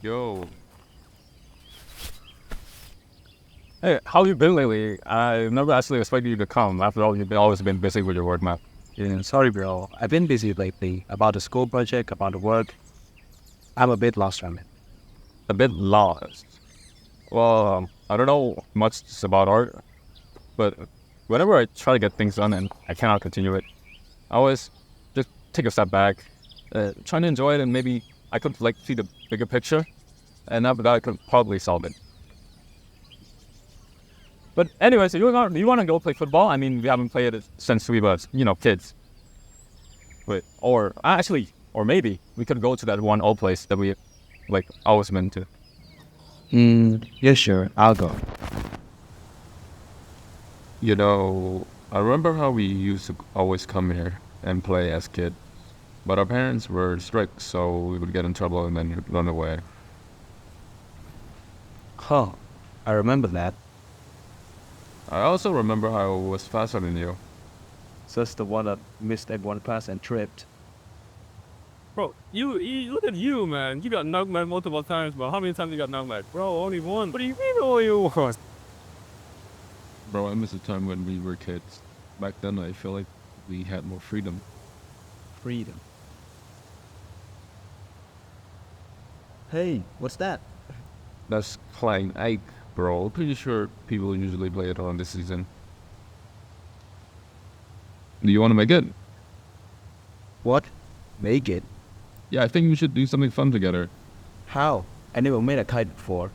Yo, Hey, how you been lately? I never actually expected you to come. After all, you've always been busy with your work, man. Yeah, sorry, bro. I've been busy lately about the school project, about the work. I'm a bit lost from it. A bit lost. Well, I don't know much about art, but whenever I try to get things done and I cannot continue it, I always just take a step back, trying to enjoy it, and maybe I could like see the bigger picture, and after that I could probably solve it. But anyway, so you want to go play football? I mean, we haven't played it since we were, kids. Wait, or maybe we could go to that one old place that we, like, always been to. Yeah, sure. I'll go. I remember how we used to always come here and play as kids, but our parents were strict, so we would get in trouble and then run away. Huh. I remember that. I also remember how I was faster than you. Just the one that missed that one pass and tripped. Bro, you look at you, man. You got knocked back multiple times, but how many times you got knocked back? Bro, only one. What do you mean only one? Bro, I miss the time when we were kids. Back then, I feel like we had more freedom. Freedom. Hey, what's that? That's Kleng Ek, bro. Pretty sure people usually play it on this season. Do you want to make it? What? Make it? Yeah, I think we should do something fun together. How? I never made a kite before.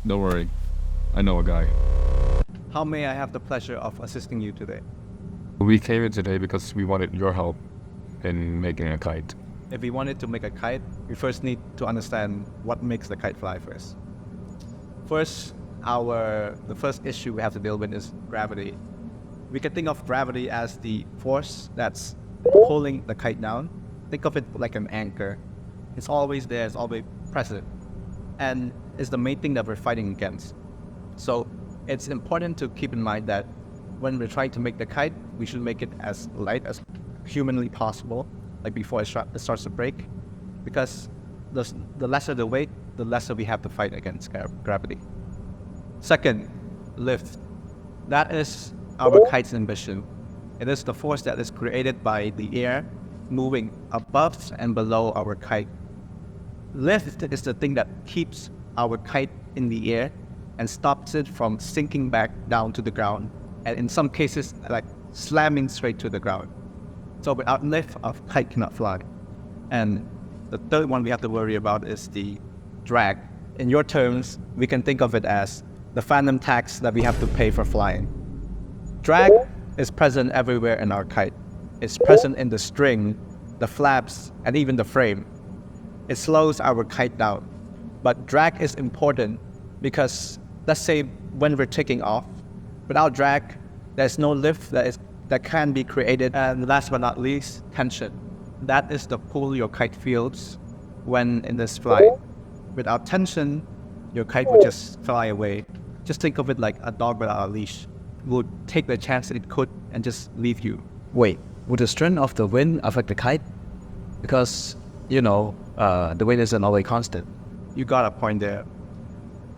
Don't worry, I know a guy. How may I have the pleasure of assisting you today? We came in today because we wanted your help in making a kite. If we wanted to make a kite, we first need to understand what makes the kite fly first. The first issue we have to deal with is gravity. We can think of gravity as the force that's pulling the kite down. Think of it like an anchor. It's always there, it's always present. And it's the main thing that we're fighting against. So it's important to keep in mind that when we're trying to make the kite, we should make it as light as humanly possible, like before it starts to break. Because the lesser the weight, the lesser we have to fight against gravity. Second, lift. That is our kite's ambition. It is the force that is created by the air moving above and below our kite. Lift is the thing that keeps our kite in the air and stops it from sinking back down to the ground, and in some cases, like slamming straight to the ground. So without lift, our kite cannot fly. And the third one we have to worry about is the drag. In your terms, we can think of it as the phantom tax that we have to pay for flying. Drag is present everywhere in our kite. It's present in the string, the flaps, and even the frame. It slows our kite down. But drag is important because, let's say when we're taking off, without drag, there's no lift that can be created. And last but not least, tension. That is the pull your kite feels when in this flight. Without tension, your kite would just fly away. Just think of it like a dog without a leash. It would take the chance that it could and just leave you. Wait, would the strength of the wind affect the kite? Because, the wind isn't always constant. You got a point there.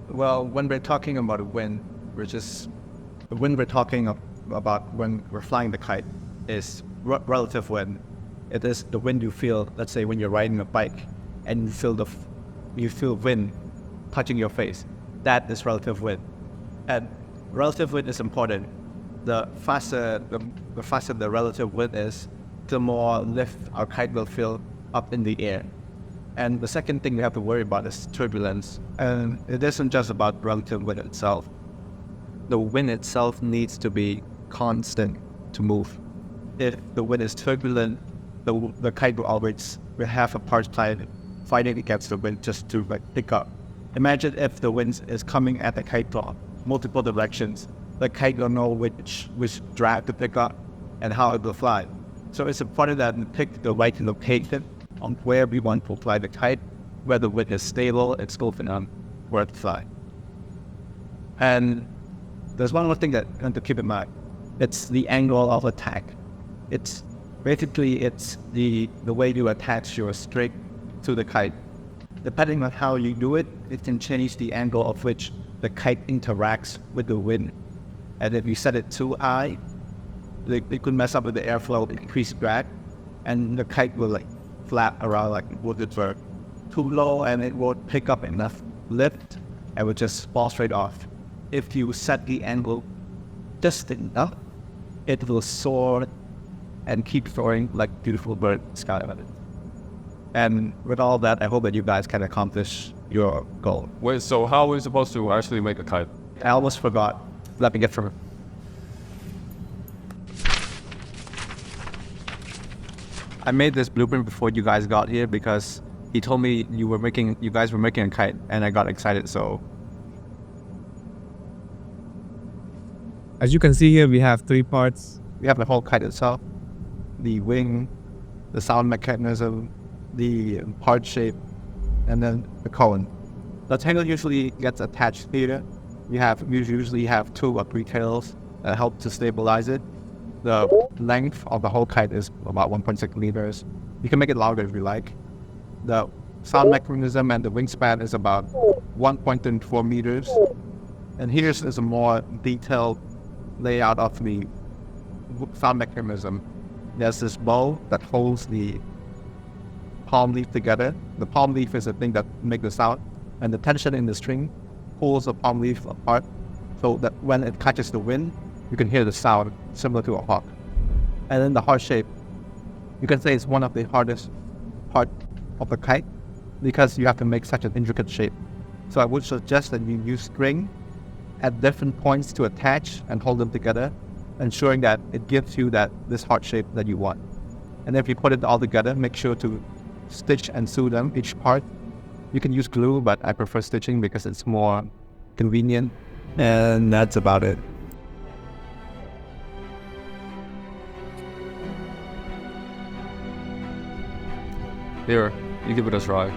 Well, when we're talking about wind, the wind we're talking about when we're flying the kite is relative wind. It is the wind you feel, let's say when you're riding a bike and you feel wind touching your face. That is relative wind. And relative wind is important. The faster the relative wind is, the more lift our kite will feel up in the air. And the second thing we have to worry about is turbulence. And it isn't just about relative wind itself. The wind itself needs to be constant to move. If the wind is turbulent, the kite will have a hard time fighting against the wind just to pick up. Imagine if the wind is coming at the kite from multiple directions. The kite will know which drag to pick up and how it will fly. So it's important that we pick the right location on where we want to fly the kite, where the wind is stable, it's still enough where to fly. And there's one more thing that you have to keep in mind. It's the angle of attack. It's the way you attach your string to the kite. Depending on how you do it, it can change the angle of which the kite interacts with the wind. And if you set it too high, it could mess up with the airflow, increase drag, and the kite will flap around like would it were too low, and it won't pick up enough lift and would just fall straight off. If you set the angle just enough, it will soar and keep soaring like beautiful bird sky above it. And with all that, I hope that you guys can accomplish your goal. Wait, so how are we supposed to actually make a kite? I almost forgot. Let me get through. I made this blueprint before you guys got here because he told me you guys were making a kite, and I got excited. So As you can see here, we have 3 parts. we have the whole kite itself, the wing, the sound mechanism, the part shape, and then the cone. The tail usually gets attached here. You usually have 2 or 3 tails that help to stabilize it. The length of the whole kite is about 1.6 meters. You can make it longer if you like. The sound mechanism and the wingspan is about 1.4 meters. And here is a more detailed layout of the sound mechanism. There's this bow that holds the palm leaf together. The palm leaf is the thing that makes the sound, and the tension in the string pulls the palm leaf apart so that when it catches the wind, you can hear the sound similar to a hawk. And then the heart shape, you can say it's one of the hardest part of the kite because you have to make such an intricate shape. So I would suggest that you use string at different points to attach and hold them together, ensuring that it gives you this heart shape that you want. And if you put it all together, make sure to stitch and sew them, each part. You can use glue, but I prefer stitching because it's more convenient. And that's about it. Here, you give it a try.